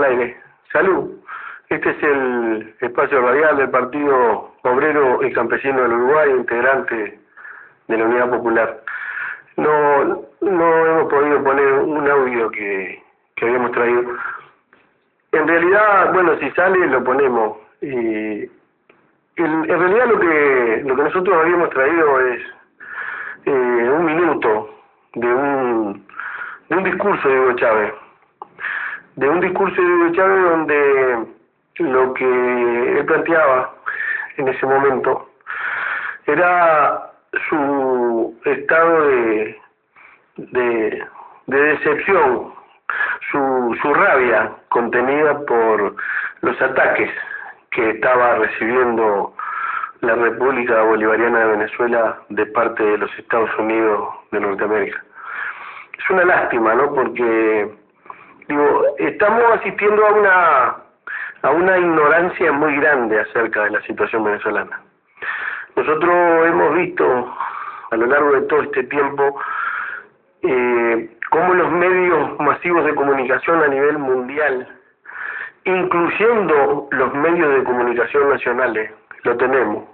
al aire. Salud. Este es el espacio radial del Partido Obrero y Campesino del Uruguay, integrante de la Unidad Popular. No hemos podido poner un audio que habíamos traído. En realidad, bueno, si sale lo ponemos. En realidad lo que nosotros habíamos traído es un minuto de un discurso de Hugo Chávez. De un discurso de Hugo Chávez donde lo que él planteaba en ese momento era su estado de decepción, su rabia contenida por los ataques que estaba recibiendo la República Bolivariana de Venezuela de parte de los Estados Unidos de Norteamérica. Es una lástima, ¿no? Porque estamos asistiendo a una ignorancia muy grande acerca de la situación venezolana. Nosotros hemos visto a lo largo de todo este tiempo cómo los medios masivos de comunicación a nivel mundial, incluyendo los medios de comunicación nacionales, lo tenemos.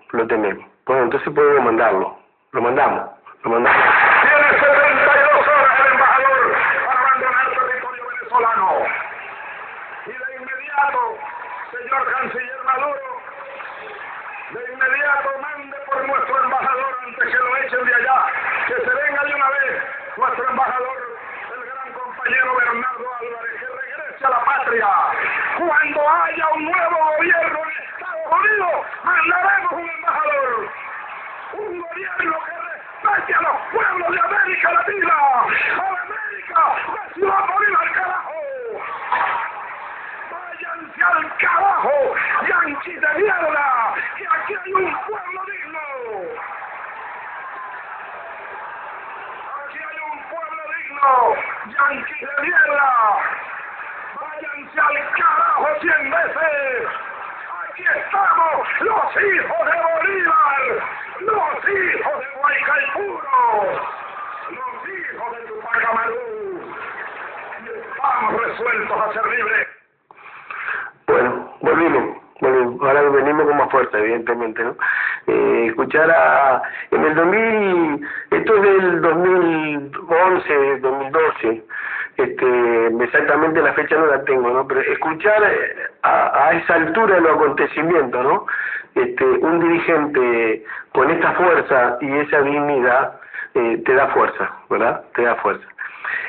Bueno, entonces podemos mandarlo. Lo mandamos. Tiene 72 horas el embajador para abandonar el territorio venezolano. Y de inmediato, señor canciller Maduro, de inmediato mande por nuestro embajador antes que lo echen de allá, que se venga de una vez nuestro embajador, el gran compañero Bernardo Álvarez, que regrese a la patria. Cuando haya un nuevo gobierno en Estados Unidos, mandaremos un embajador, un gobierno que respete a los pueblos de América Latina, a la América de Ciudad Bolívar, carajo. Váyanse al carajo, yanquis de mierda, que aquí hay un pueblo digno. Aquí hay un pueblo digno, yanquis de mierda. Váyanse al carajo 100 veces. Aquí estamos, los hijos de Bolívar, los hijos de Guaycaipuro, los hijos de Tupac Amaru. Y estamos resueltos a ser libres. Bueno, volvimos. Ahora venimos con más fuerza, evidentemente, ¿no? En el 2000, esto es del 2011, 2012, exactamente la fecha no la tengo, ¿no? Pero escuchar a esa altura de los acontecimientos, ¿no? Un dirigente con esta fuerza y esa dignidad te da fuerza, ¿verdad? Te da fuerza.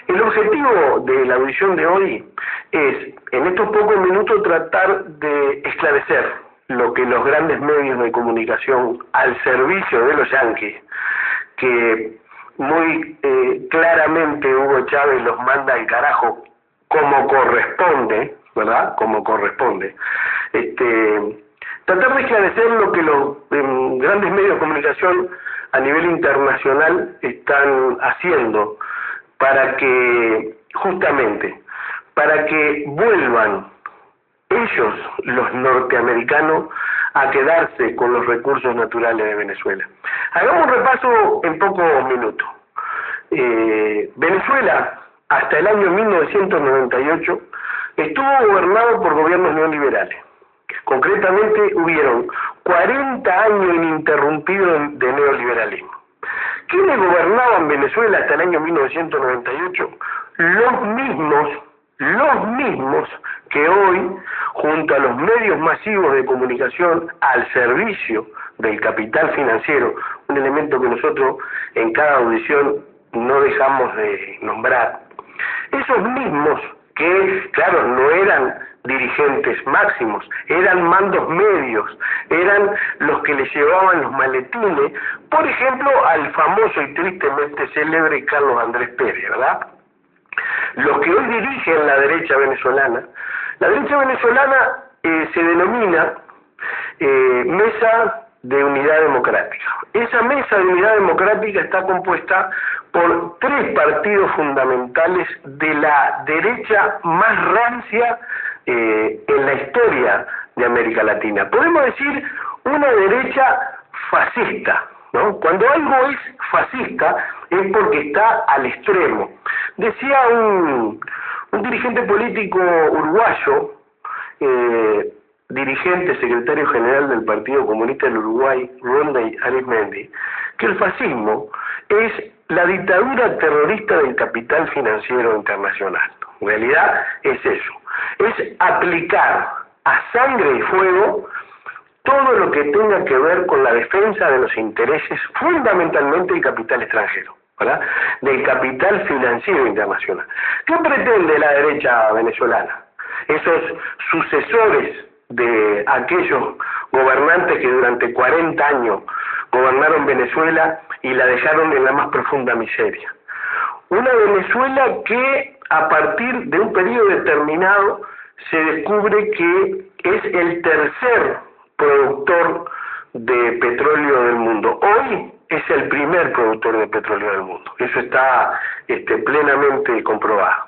El objetivo de la audición de hoy es, en estos pocos minutos, tratar de esclarecer lo que los grandes medios de comunicación al servicio de los yanquis, que muy claramente Hugo Chávez los manda al carajo como corresponde, ¿verdad? Como corresponde. Tratar de esclarecer lo que los grandes medios de comunicación a nivel internacional están haciendo para que, justamente, para que vuelvan ellos, los norteamericanos, a quedarse con los recursos naturales de Venezuela. Hagamos un repaso en pocos minutos. Venezuela, hasta el año 1998, estuvo gobernado por gobiernos neoliberales. Concretamente, hubieron 40 años ininterrumpidos de neoliberalismo. ¿Quiénes gobernaban Venezuela hasta el año 1998? Los mismos que hoy, junto a los medios masivos de comunicación al servicio del capital financiero, un elemento que nosotros en cada audición no dejamos de nombrar, esos mismos que, claro, no eran dirigentes máximos, eran mandos medios, eran los que le llevaban los maletines, por ejemplo, al famoso y tristemente célebre Carlos Andrés Pérez, ¿verdad? Los que hoy dirigen la derecha venezolana se denomina Mesa de Unidad Democrática. Esa Mesa de Unidad Democrática está compuesta por 3 partidos fundamentales de la derecha más rancia en la historia de América Latina. Podemos decir una derecha fascista, ¿no? Cuando algo es fascista es porque está al extremo. Decía un un dirigente político uruguayo, dirigente, secretario general del Partido Comunista del Uruguay, Rodney Arismendi, que el fascismo es la dictadura terrorista del capital financiero internacional. En realidad es eso, es aplicar a sangre y fuego todo lo que tenga que ver con la defensa de los intereses fundamentalmente del capital extranjero, ¿verdad? Del capital financiero internacional. ¿Qué pretende la derecha venezolana? Esos sucesores de aquellos gobernantes que durante 40 años gobernaron Venezuela y la dejaron en la más profunda miseria. Una Venezuela que a partir de un periodo determinado se descubre que es el tercer productor de petróleo del mundo. Hoy es el primer productor de petróleo del mundo. Eso está plenamente comprobado.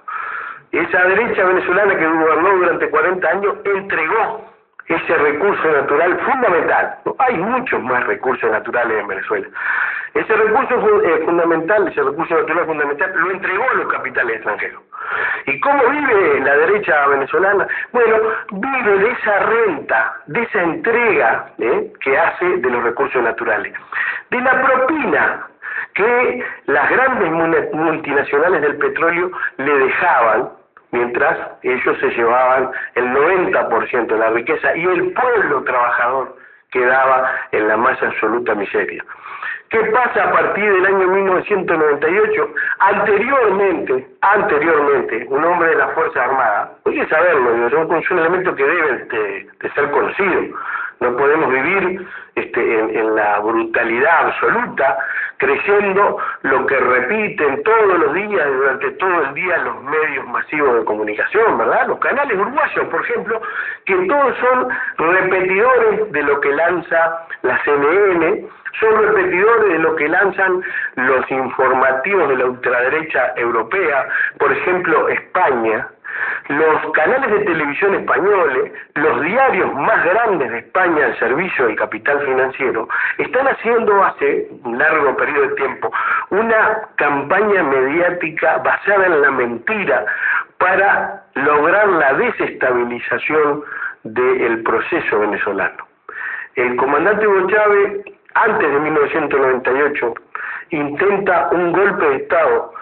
Esa derecha venezolana que gobernó durante 40 años entregó ese recurso natural fundamental. Hay muchos más recursos naturales en Venezuela. Ese recurso fundamental, ese recurso natural fundamental, lo entregó a los capitales extranjeros. ¿Y cómo vive la derecha venezolana? Bueno, vive de esa renta, de esa entrega que hace de los recursos naturales, de la propina que las grandes multinacionales del petróleo le dejaban, mientras ellos se llevaban el 90% de la riqueza y el pueblo trabajador quedaba en la más absoluta miseria. ¿Qué pasa a partir del año 1998? Anteriormente, un hombre de la Fuerza Armada, hay que saberlo, es un elemento que debe de ser conocido. No podemos vivir en la brutalidad absoluta, creyendo lo que repiten todos los días, durante todo el día, los medios masivos de comunicación, ¿verdad? Los canales uruguayos, por ejemplo, que todos son repetidores de lo que lanza la CNN, son repetidores de lo que lanzan los informativos de la ultraderecha europea, por ejemplo, España. Los canales de televisión españoles, los diarios más grandes de España al servicio del capital financiero, están haciendo hace un largo periodo de tiempo una campaña mediática basada en la mentira para lograr la desestabilización del proceso venezolano. El comandante Hugo Chávez, antes de 1998, intenta un golpe de Estado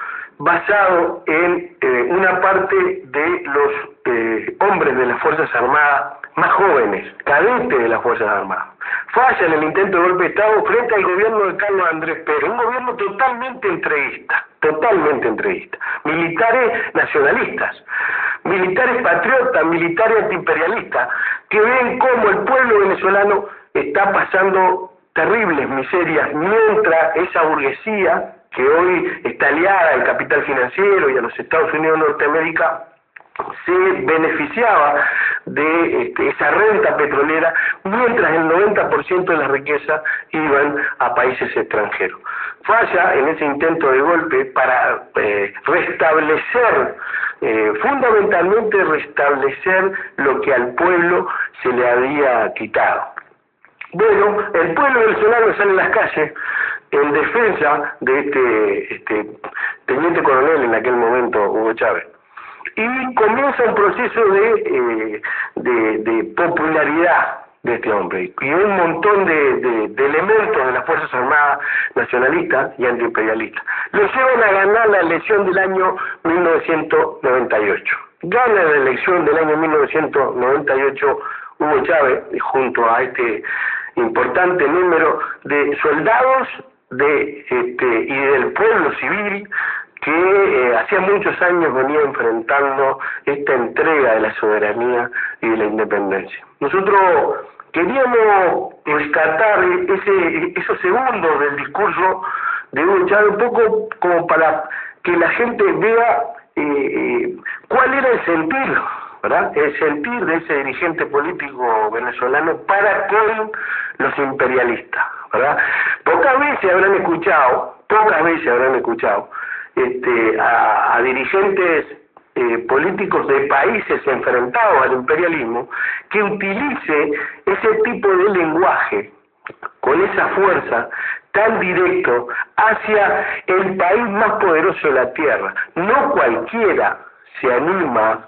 basado en una parte de los hombres de las Fuerzas Armadas más jóvenes, cadetes de las Fuerzas Armadas. Falla en el intento de golpe de Estado frente al gobierno de Carlos Andrés Pérez, un gobierno totalmente entreguista, militares nacionalistas, militares patriotas, militares antiimperialistas, que ven cómo el pueblo venezolano está pasando terribles miserias, mientras esa burguesía que hoy está aliada al capital financiero y a los Estados Unidos de Norteamérica se beneficiaba de esa renta petrolera, mientras el 90% de la riqueza iban a países extranjeros. Falla en ese intento de golpe para restablecer, fundamentalmente restablecer lo que al pueblo se le había quitado. Bueno, el pueblo venezolano sale a las calles en defensa de este teniente coronel en aquel momento, Hugo Chávez, y comienza un proceso de popularidad de este hombre, y un montón de elementos de las Fuerzas Armadas nacionalistas y antiimperialistas lo llevan a ganar la elección del año 1998. Gana la elección del año 1998 Hugo Chávez, junto a este importante número de soldados y del pueblo civil que hacía muchos años venía enfrentando esta entrega de la soberanía y de la independencia. Nosotros queríamos rescatar esos segundos del discurso de Hugo Chávez, un poco como para que la gente vea cuál era el sentir, ¿verdad? El sentir de ese dirigente político venezolano para con los imperialistas, ¿verdad? Pocas veces habrán escuchado a dirigentes políticos de países enfrentados al imperialismo que utilice ese tipo de lenguaje con esa fuerza tan directo hacia el país más poderoso de la tierra, no cualquiera, se anima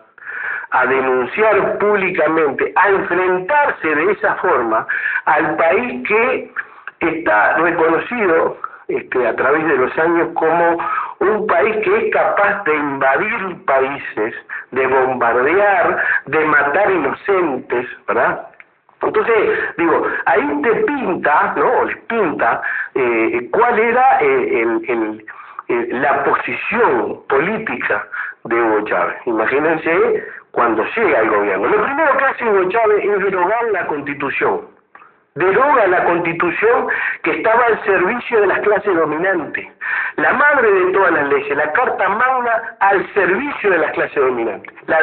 a denunciar públicamente, a enfrentarse de esa forma al país que está reconocido a través de los años como un país que es capaz de invadir países, de bombardear, de matar inocentes, ¿verdad? Entonces, digo, ahí te pinta, ¿no? O les pinta cuál era la posición política de Hugo Chávez. Imagínense cuando llega al gobierno. Lo primero que hace Hugo Chávez es derogar la Constitución. Deroga la Constitución que estaba al servicio de las clases dominantes. La madre de todas las leyes, la Carta Magna al servicio de las clases dominantes. La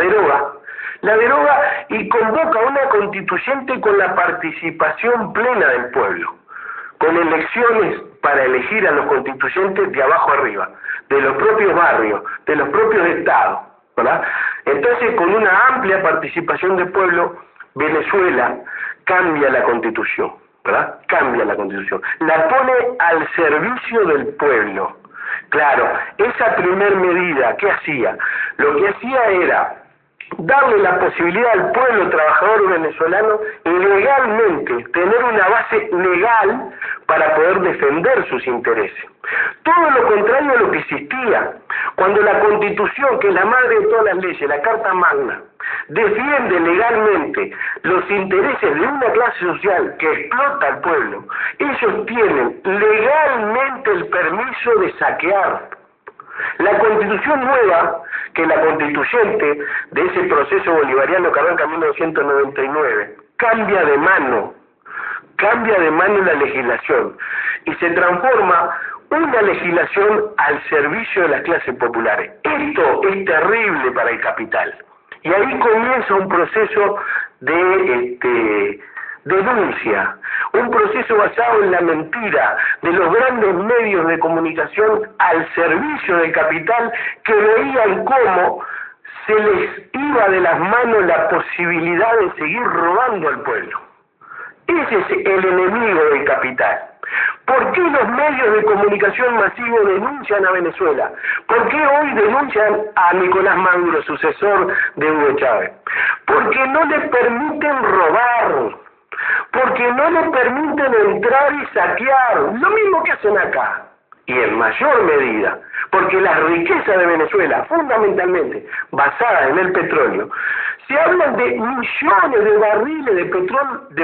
deroga y convoca una constituyente con la participación plena del pueblo, con elecciones para elegir a los constituyentes de abajo arriba, de los propios barrios, de los propios estados, ¿verdad? Entonces, con una amplia participación del pueblo, Venezuela cambia la Constitución, ¿verdad? Cambia la Constitución, la pone al servicio del pueblo. Claro, esa primer medida, ¿qué hacía? Lo que hacía era darle la posibilidad al pueblo trabajador venezolano legalmente, tener una base legal para poder defender sus intereses. Todo lo contrario a lo que existía. Cuando la Constitución, que es la madre de todas las leyes, la Carta Magna, defiende legalmente los intereses de una clase social que explota al pueblo, ellos tienen legalmente el permiso de saquear. La Constitución nueva, que es la constituyente de ese proceso bolivariano que arranca en 1999, cambia de mano la legislación y se transforma una legislación al servicio de las clases populares. Esto es terrible para el capital. Y ahí comienza un proceso de denuncia, un proceso basado en la mentira de los grandes medios de comunicación al servicio del capital, que veían cómo se les iba de las manos la posibilidad de seguir robando al pueblo. Ese es el enemigo del capital. ¿Por qué los medios de comunicación masivos denuncian a Venezuela? ¿Por qué hoy denuncian a Nicolás Maduro, sucesor de Hugo Chávez? Porque no les permiten robar, porque no les permiten entrar y saquear, lo mismo que hacen acá, y en mayor medida, porque las riquezas de Venezuela, fundamentalmente basadas en el petróleo, se hablan de millones de barriles de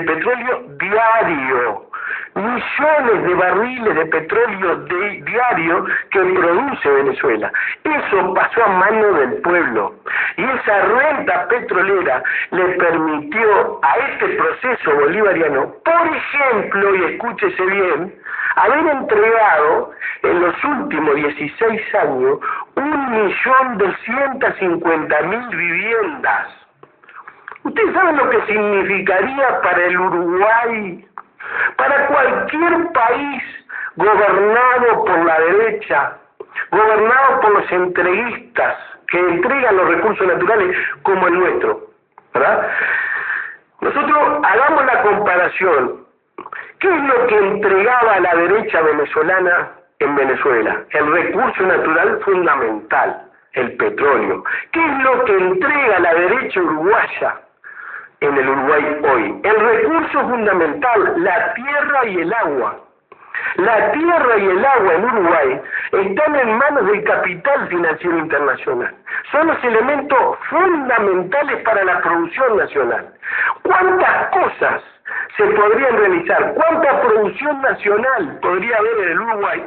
petróleo diario, millones de barriles de petróleo diario que produce Venezuela. Eso pasó a manos del pueblo y esa renta petrolera le permitió a este proceso bolivariano, por ejemplo, y escúchese bien, haber entregado en los últimos 16 años 1.250.000 viviendas. ¿Ustedes saben lo que significaría para el Uruguay, para cualquier país gobernado por la derecha, gobernado por los entreguistas que entregan los recursos naturales como el nuestro, ¿verdad? Nosotros hagamos la comparación. ¿Qué es lo que entregaba la derecha venezolana en Venezuela? El recurso natural fundamental, el petróleo. ¿Qué es lo que entrega la derecha uruguaya en el Uruguay hoy? El recurso fundamental, la tierra y el agua. La tierra y el agua en Uruguay están en manos del capital financiero internacional. Son los elementos fundamentales para la producción nacional. ¿Cuántas cosas se podrían realizar? ¿Cuánta producción nacional podría haber en el Uruguay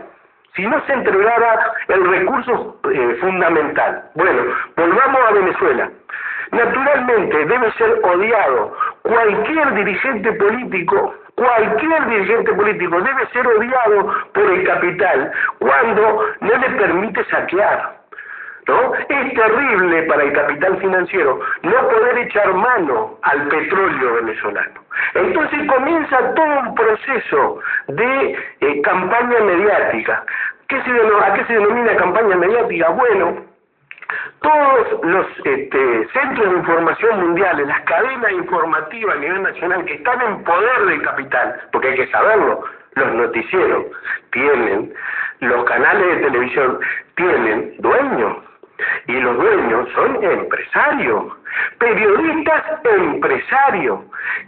si no se entregara el recurso fundamental? Bueno, volvamos a Venezuela. Naturalmente debe ser odiado cualquier dirigente político debe ser odiado por el capital cuando no le permite saquear, ¿no? Es terrible para el capital financiero no poder echar mano al petróleo venezolano. Entonces comienza todo un proceso de campaña mediática. ¿A qué se denomina campaña mediática? Bueno, todos los centros de información mundiales, las cadenas informativas a nivel nacional que están en poder del capital, porque hay que saberlo, los noticieros tienen, los canales de televisión tienen dueños. Y los dueños son empresarios, periodistas empresarios,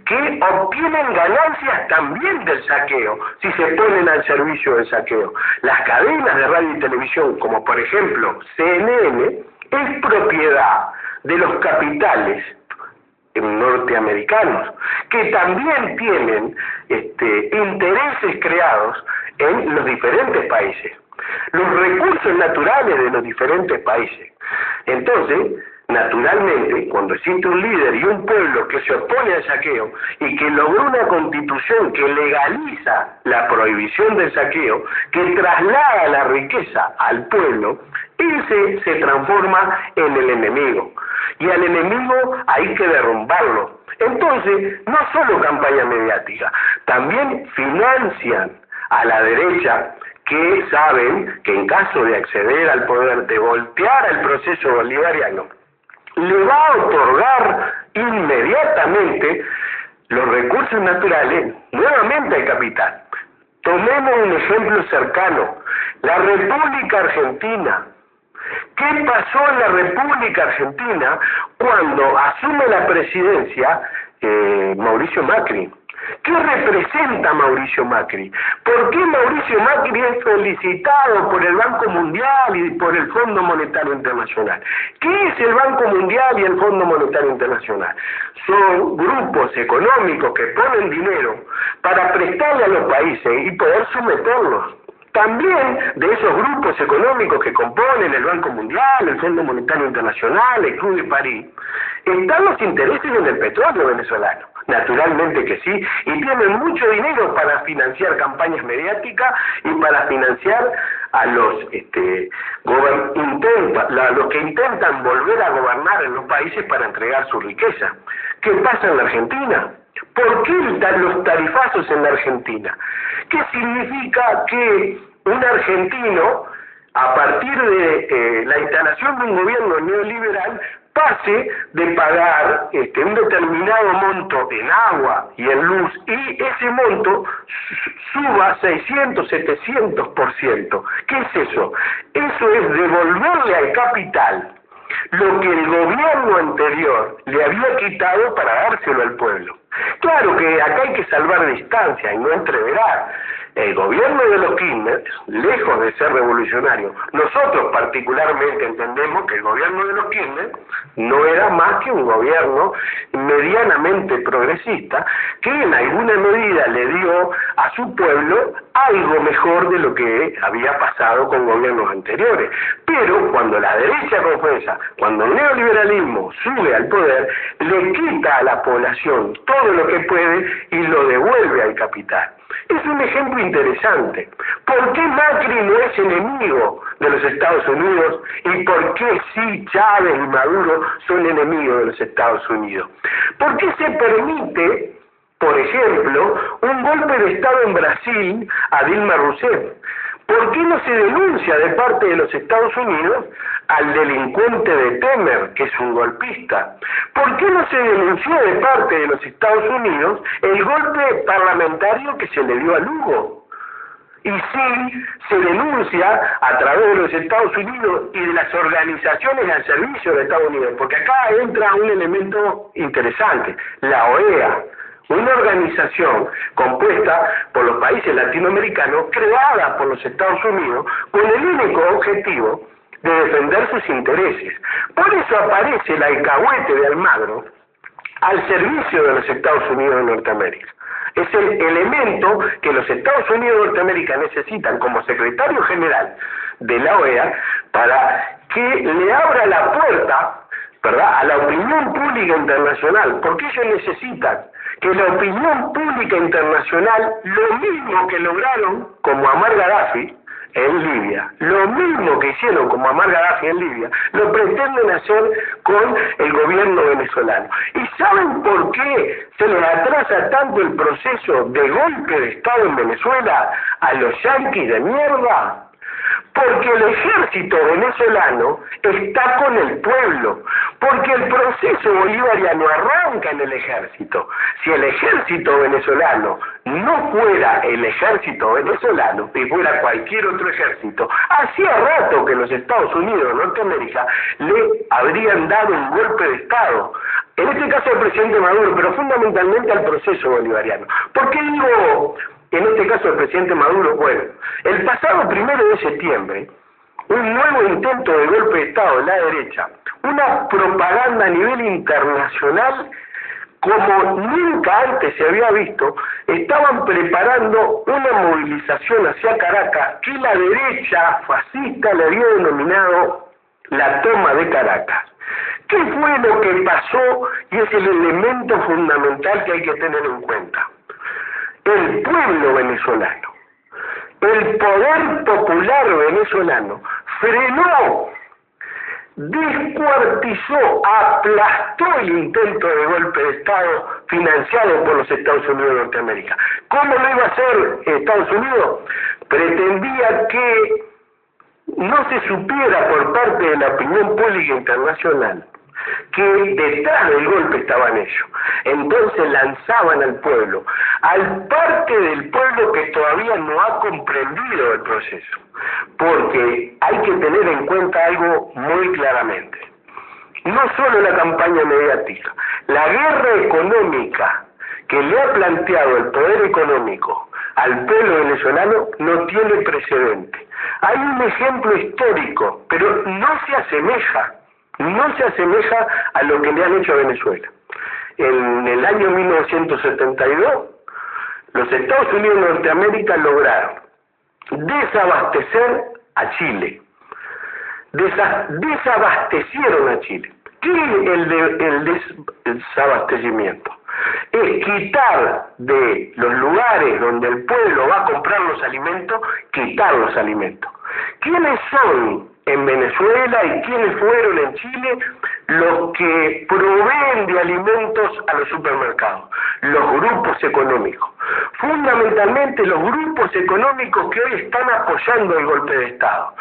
que obtienen ganancias también del saqueo, si se ponen al servicio del saqueo. Las cadenas de radio y televisión, como por ejemplo CNN, es propiedad de los capitales norteamericanos, que también tienen intereses creados en los diferentes países, los recursos naturales de los diferentes países. Entonces, naturalmente, cuando existe un líder y un pueblo que se opone al saqueo y que logró una constitución que legaliza la prohibición del saqueo, que traslada la riqueza al pueblo, ese se transforma en el enemigo. Y al enemigo hay que derrumbarlo. Entonces, no solo campaña mediática, también financian a la derecha, que saben que en caso de acceder al poder, de voltear al proceso bolivariano, le va a otorgar inmediatamente los recursos naturales nuevamente al capital. Tomemos un ejemplo cercano, la República Argentina. ¿Qué pasó en la República Argentina cuando asume la presidencia Mauricio Macri? ¿Qué representa Mauricio Macri? ¿Por qué Mauricio Macri es felicitado por el Banco Mundial y por el Fondo Monetario Internacional? ¿Qué es el Banco Mundial y el Fondo Monetario Internacional? Son grupos económicos que ponen dinero para prestarle a los países y poder someterlos. También de esos grupos económicos que componen el Banco Mundial, el Fondo Monetario Internacional, el Club de París, están los intereses en el petróleo venezolano. Naturalmente que sí, y tienen mucho dinero para financiar campañas mediáticas y para financiar a los los que intentan volver a gobernar en los países para entregar su riqueza. ¿Qué pasa en la Argentina? ¿Por qué los tarifazos en la Argentina? ¿Qué significa que un argentino, a partir de la instalación de un gobierno neoliberal, pase de pagar un determinado monto en agua y en luz, y ese monto suba 600, 700%? ¿Qué es eso? Eso es devolverle al capital lo que el gobierno anterior le había quitado para dárselo al pueblo. Claro que acá hay que salvar distancia y no entreverar. El gobierno de los Kirchner, lejos de ser revolucionario, nosotros particularmente entendemos que el gobierno de los Kirchner no era más que un gobierno medianamente progresista que en alguna medida le dio a su pueblo algo mejor de lo que había pasado con gobiernos anteriores. Pero cuando la derecha confesa, cuando el neoliberalismo sube al poder, le quita a la población todo lo que puede y lo devuelve al capital. Es un ejemplo interesante. ¿Por qué Macri no es enemigo de los Estados Unidos y por qué sí Chávez y Maduro son enemigos de los Estados Unidos? ¿Por qué se permite, por ejemplo, un golpe de Estado en Brasil a Dilma Rousseff? ¿Por qué no se denuncia de parte de los Estados Unidos al delincuente de Temer, que es un golpista? ¿Por qué no se denunció de parte de los Estados Unidos el golpe parlamentario que se le dio a Lugo? Y sí se denuncia a través de los Estados Unidos y de las organizaciones al servicio de Estados Unidos, porque acá entra un elemento interesante, la OEA. Una organización compuesta por los países latinoamericanos, creada por los Estados Unidos, con el único objetivo de defender sus intereses. Por eso aparece el alcahuete de Almagro al servicio de los Estados Unidos de Norteamérica. Es el elemento que los Estados Unidos de Norteamérica necesitan como secretario general de la OEA para que le abra la puerta, ¿verdad?, a la opinión pública internacional, porque ellos necesitan que la opinión pública internacional, lo mismo que lograron como Muammar Gaddafi en Libia, lo mismo que hicieron con Muammar Gaddafi en Libia, lo pretenden hacer con el gobierno venezolano. ¿Y saben por qué se les atrasa tanto el proceso de golpe de Estado en Venezuela a los yanquis de mierda? Porque el ejército venezolano está con el pueblo, porque el proceso bolivariano arranca en el ejército. Si el ejército venezolano no fuera el ejército venezolano, y fuera cualquier otro ejército, hacía rato que los Estados Unidos de Norteamérica le habrían dado un golpe de Estado. En este caso al presidente Maduro, pero fundamentalmente al proceso bolivariano. ¿Por qué digo, en este caso el presidente Maduro? Bueno, el pasado 1 de septiembre, un nuevo intento de golpe de Estado de la derecha, una propaganda a nivel internacional como nunca antes se había visto, estaban preparando una movilización hacia Caracas que la derecha fascista le había denominado la toma de Caracas. ¿Qué fue lo que pasó? Y es el elemento fundamental que hay que tener en cuenta. El pueblo venezolano, el poder popular venezolano, frenó, descuartizó, aplastó el intento de golpe de Estado financiado por los Estados Unidos de Norteamérica. ¿Cómo lo iba a hacer Estados Unidos? Pretendía que no se supiera por parte de la opinión pública internacional que detrás del golpe estaban ellos. Entonces lanzaban al pueblo, al parte del pueblo que todavía no ha comprendido el proceso, porque hay que tener en cuenta algo muy claramente. No solo la campaña mediática, la guerra económica que le ha planteado el poder económico al pueblo venezolano no tiene precedente. Hay un ejemplo histórico, pero no se asemeja a lo que le han hecho a Venezuela. En el año 1972, los Estados Unidos de Norteamérica lograron desabastecer a Chile. Desabastecieron a Chile. ¿Qué es el desabastecimiento? Es quitar de los lugares donde el pueblo va a comprar los alimentos, quitar los alimentos. ¿Quiénes son en Venezuela y quiénes fueron en Chile los que proveen de alimentos a los supermercados? Los grupos económicos. Fundamentalmente los grupos económicos que hoy están apoyando el golpe de Estado.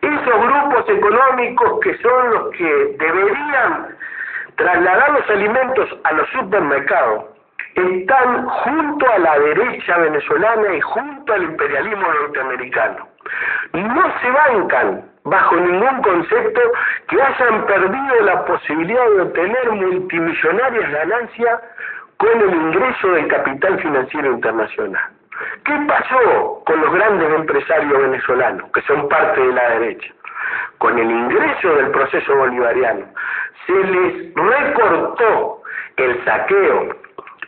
Esos grupos económicos que son los que deberían trasladar los alimentos a los supermercados, están junto a la derecha venezolana y junto al imperialismo norteamericano. No se bancan bajo ningún concepto que hayan perdido la posibilidad de obtener multimillonarias ganancias con el ingreso del capital financiero internacional. ¿Qué pasó con los grandes empresarios venezolanos, que son parte de la derecha? Con el ingreso del proceso bolivariano, se les recortó el saqueo.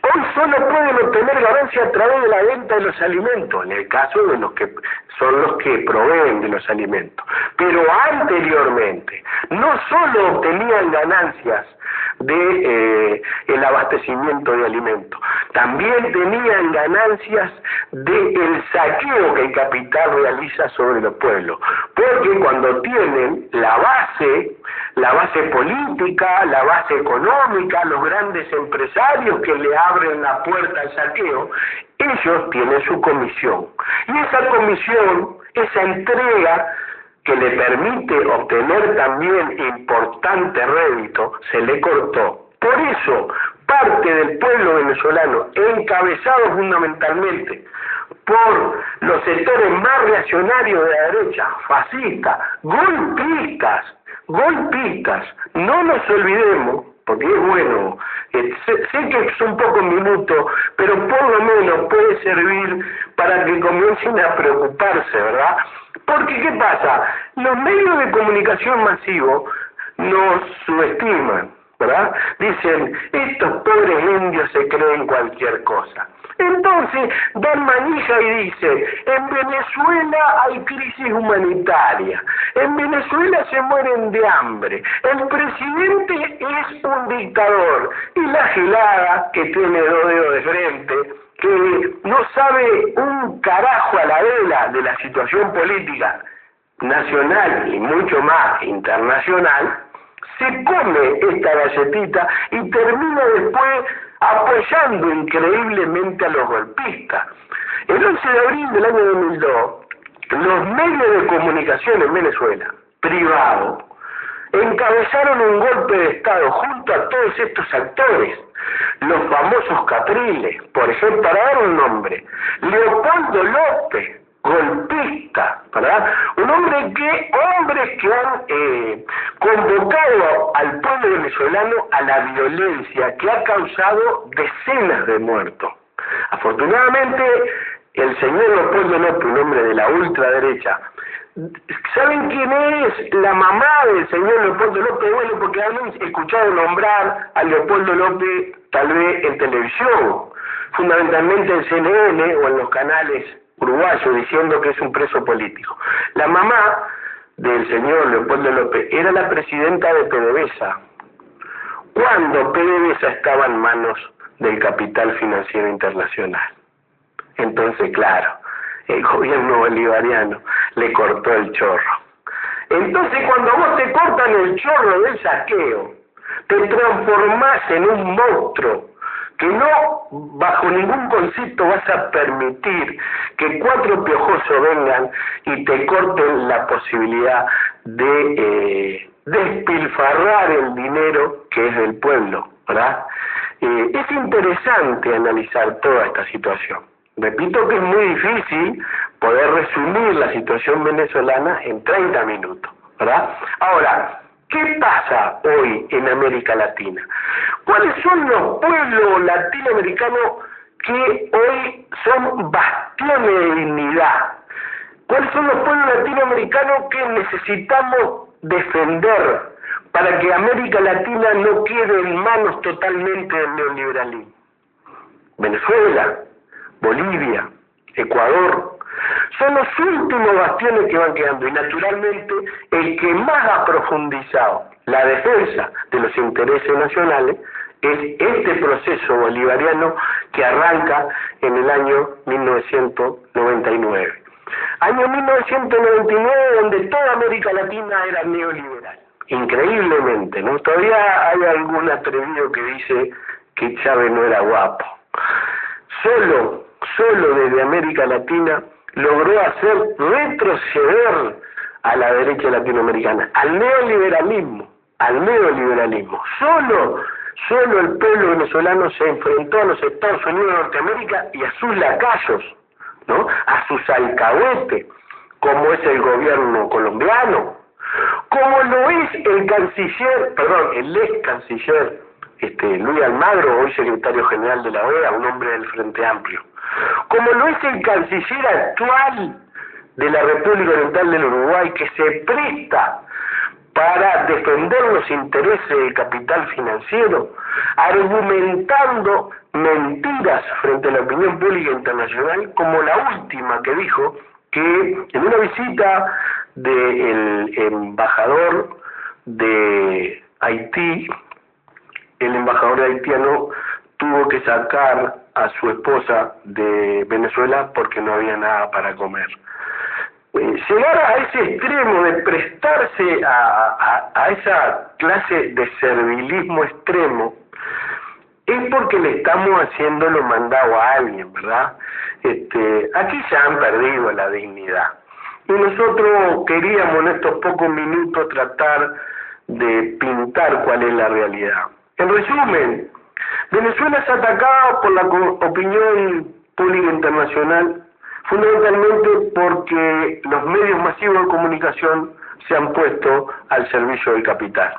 Hoy solo pueden obtener ganancia a través de la venta de los alimentos, en el caso de los que son los que proveen de los alimentos. Pero anteriormente, no solo obtenían ganancias de el abastecimiento de alimentos, también tenían ganancias del saqueo que el capital realiza sobre los pueblos, porque cuando tienen la base política, la base económica, los grandes empresarios que le abren la puerta al saqueo, ellos tienen su comisión, y esa comisión, esa entrega que le permite obtener también importante rédito, se le cortó. Por eso, parte del pueblo venezolano, encabezado fundamentalmente por los sectores más reaccionarios de la derecha, fascistas, golpistas, no nos olvidemos, porque es bueno, sé que es un poco minuto, pero por lo menos puede servir para que comiencen a preocuparse, ¿verdad? Porque ¿qué pasa? Los medios de comunicación masivos nos subestiman, ¿verdad? Dicen, estos pobres indios se creen cualquier cosa. Entonces dan manija y dicen, en Venezuela hay crisis humanitaria, en Venezuela se mueren de hambre, el presidente es un dictador, y la gilada que tiene dos dedos de frente, que no sabe un carajo a la vela de la situación política nacional y mucho más internacional, se come esta galletita y termina después apoyando increíblemente a los golpistas. El 11 de abril del año 2002, los medios de comunicación en Venezuela, privados, encabezaron un golpe de Estado junto a todos estos actores, los famosos Capriles, por ejemplo, para dar un nombre, Leopoldo López, golpista, ¿verdad? Hombres que han convocado al pueblo venezolano a la violencia que ha causado decenas de muertos. Afortunadamente, el señor Leopoldo López, un hombre de la ultraderecha, ¿saben quién es la mamá del señor Leopoldo López? Bueno, porque han escuchado nombrar a Leopoldo López tal vez en televisión, fundamentalmente en CNN o en los canales uruguayos, diciendo que es un preso político. La mamá del señor Leopoldo López era la presidenta de PDVSA, cuando PDVSA estaba en manos del capital financiero internacional. Entonces, claro, el gobierno bolivariano le cortó el chorro. Entonces, cuando vos te cortan el chorro del saqueo, te transformás en un monstruo que no, bajo ningún concepto, vas a permitir que 4 piojosos vengan y te corten la posibilidad de despilfarrar el dinero que es del pueblo, ¿verdad? Es interesante analizar toda esta situación. Repito que es muy difícil poder resumir la situación venezolana en 30 minutos, ¿verdad? Ahora, ¿qué pasa hoy en América Latina? ¿Cuáles son los pueblos latinoamericanos que hoy son bastiones de dignidad? ¿Cuáles son los pueblos latinoamericanos que necesitamos defender para que América Latina no quede en manos totalmente del neoliberalismo? Venezuela, Bolivia, Ecuador, son los últimos bastiones que van quedando, y naturalmente el que más ha profundizado la defensa de los intereses nacionales es este proceso bolivariano que arranca en el año 1999. Año 1999 donde toda América Latina era neoliberal, increíblemente, ¿no? Todavía hay algún atrevido que dice que Chávez no era guapo. Solo desde América Latina logró hacer retroceder a la derecha latinoamericana, al neoliberalismo. Solo el pueblo venezolano se enfrentó a los Estados Unidos de Norteamérica y a sus lacayos, ¿no? A sus alcahuetes, como es el gobierno colombiano, como lo es el ex canciller Luis Almagro, hoy secretario general de la OEA, un hombre del Frente Amplio, como lo es el canciller actual de la República Oriental del Uruguay, que se presta para defender los intereses del capital financiero, argumentando mentiras frente a la opinión pública internacional, como la última que dijo que en una visita del embajador de Haití, el embajador haitiano tuvo que sacar a su esposa de Venezuela porque no había nada para comer. Llegar a ese extremo de prestarse a esa clase de servilismo extremo es porque le estamos haciendo lo mandado a alguien, ¿verdad? Aquí se han perdido la dignidad. Y nosotros queríamos en estos pocos minutos tratar de pintar cuál es la realidad. En resumen, Venezuela es atacada por la opinión pública internacional, fundamentalmente porque los medios masivos de comunicación se han puesto al servicio del capital.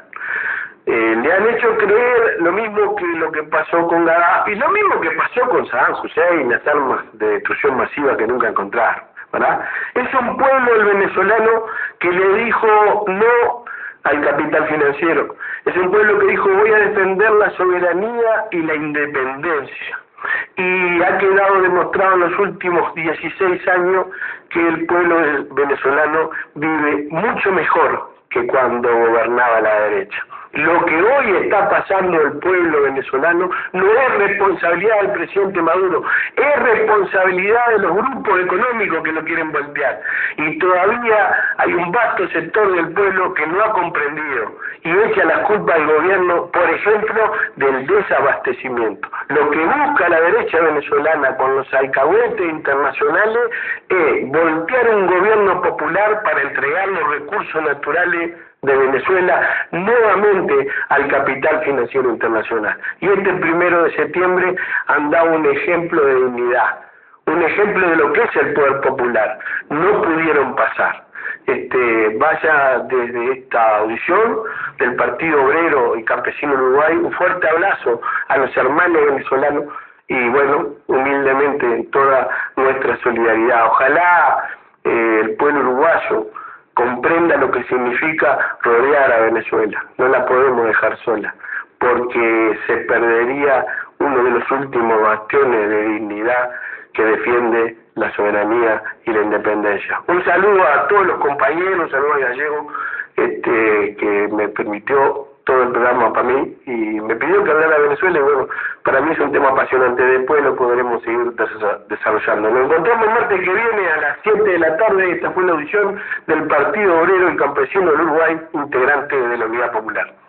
Le han hecho creer lo mismo que lo que pasó con Gaddafi, lo mismo que pasó con Saddam Hussein, las armas de destrucción masiva que nunca encontraron, ¿verdad? Es un pueblo, el venezolano, que le dijo no al capital financiero. Es un pueblo que dijo voy a defender la soberanía y la independencia. Y ha quedado demostrado en los últimos 16 años que el pueblo venezolano vive mucho mejor que cuando gobernaba la derecha. Lo que hoy está pasando el pueblo venezolano no es responsabilidad del presidente Maduro, es responsabilidad de los grupos económicos que lo quieren voltear. Y todavía hay un vasto sector del pueblo que no ha comprendido y echa la culpa al gobierno, por ejemplo, del desabastecimiento. Lo que busca la derecha venezolana con los alcahuetes internacionales es voltear un gobierno popular para entregar los recursos naturales de Venezuela nuevamente al capital financiero internacional. Y este 1 de septiembre han dado un ejemplo de dignidad, un ejemplo de lo que es el poder popular. No pudieron pasar. Vaya desde esta audición del Partido Obrero y Campesino Uruguay un fuerte abrazo a los hermanos venezolanos y bueno, humildemente toda nuestra solidaridad. Ojalá el pueblo uruguayo comprenda lo que significa rodear a Venezuela. No la podemos dejar sola, porque se perdería uno de los últimos bastiones de dignidad que defiende la soberanía y la independencia. Un saludo a todos los compañeros, un saludo a Gallego, que me permitió todo el programa para mí y me pidió que hablara de Venezuela y bueno, para mí es un tema apasionante, después lo podremos seguir desarrollando. Nos encontramos el martes que viene a las 7 de la tarde, esta fue la audición del Partido Obrero y Campesino del Uruguay, integrante de la Unidad Popular.